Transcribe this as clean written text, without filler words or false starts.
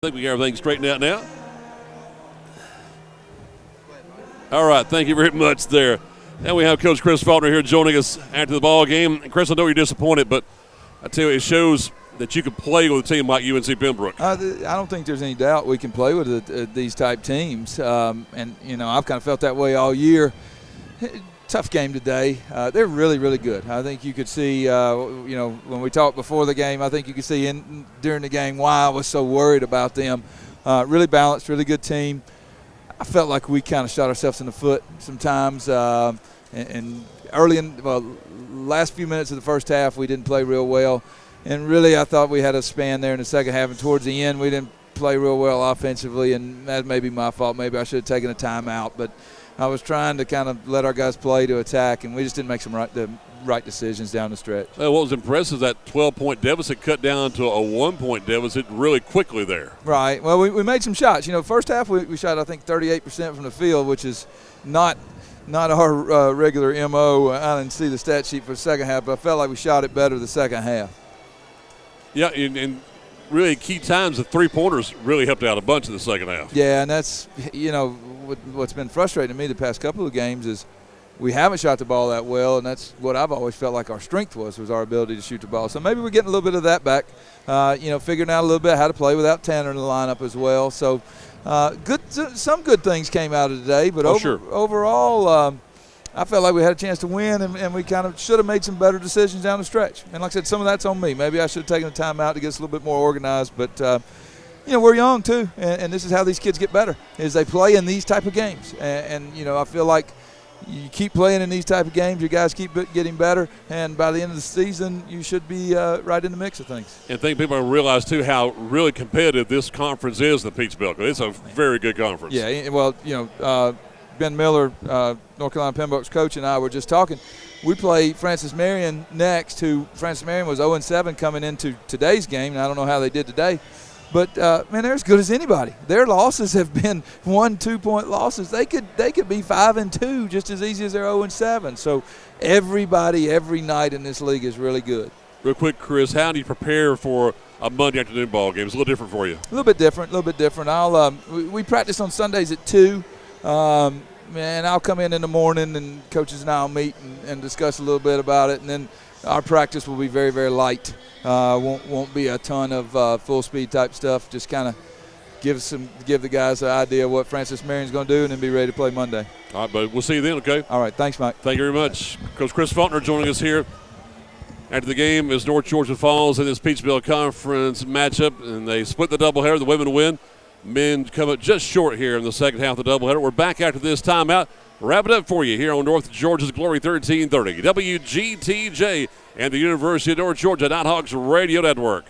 I think we got everything straightened out now. All right, thank you very much there. And we have Coach Chris Faulkner here joining us after the ball game. And Chris, I know you're disappointed, but I tell you, it shows that you can play with a team like UNC Pembroke. I don't think there's any doubt we can play with these type teams. And, you know, I've kind of felt that way all year. Tough game today. They're really, really good. I think you could see, you know, when we talked before the game, I think you could see during the game why I was so worried about them. Really balanced, really good team. I felt like we kind of shot ourselves in the foot sometimes. And early last few minutes of the first half, we didn't play real well. And really, I thought we had a span there in the second half. And towards the end, we didn't play real well offensively. And that may be my fault. Maybe I should have taken a timeout. But I was trying to kind of let our guys play to attack, and we just didn't make the right decisions down the stretch. Well, what was impressive is that 12-point deficit cut down to a 1-point deficit really quickly there. Right. Well, we made some shots. You know, first half we shot, I think, 38% from the field, which is not our regular MO. I didn't see the stat sheet for the second half, but I felt like we shot it better the second half. Yeah, and really key times, the three-pointers really helped out a bunch in the second half. Yeah, and that's, you know, what's been frustrating to me the past couple of games is we haven't shot the ball that well, and that's what I've always felt like our strength was our ability to shoot the ball. So maybe we're getting a little bit of that back, you know, figuring out a little bit how to play without Tanner in the lineup as well. So some good things came out of today, but overall I felt like we had a chance to win, and we kind of should have made some better decisions down the stretch. And like I said, some of that's on me. Maybe I should have taken a timeout to get us a little bit more organized, but you know, we're young too, and this is how these kids get better, is they play in these type of games. And you know, I feel like you keep playing in these type of games, your guys keep getting better, and by the end of the season, you should be right in the mix of things. And I think people realize, too, how really competitive this conference is, the Peach Belt. It's a very good conference. Yeah, well, you know, Ben Miller, North Carolina Pembroke's coach, and I were just talking. We play Francis Marion next, Francis Marion was 0-7 coming into today's game, and I don't know how they did today. But, man, they're as good as anybody. Their losses have been 1-2-point losses. They could be 5-2 just as easy as they're 0-7. So everybody every night in this league is really good. Real quick, Chris, how do you prepare for a Monday afternoon ball game? It's a little different for you. A little bit different. We practice on Sundays at 2. And I'll come in the morning, and coaches and I will meet and discuss a little bit about it. And then our practice will be very, very light. Won't be a ton of full speed type stuff. Just kind of give the guys an idea of what Francis Marion's going to do, and then be ready to play Monday. All right, but we'll see you then. Okay. All right. Thanks, Mike. Thank you very much, Coach Chris Faulkner, joining us here after the game as North Georgia falls in this Peach Belt Conference matchup, and they split the doubleheader. The women win. Men come up just short here in the second half of the doubleheader. We're back after this timeout. Wrap it up for you here on North Georgia's Glory 1330, WGTJ, and the University of North Georgia Nighthawks Radio Network.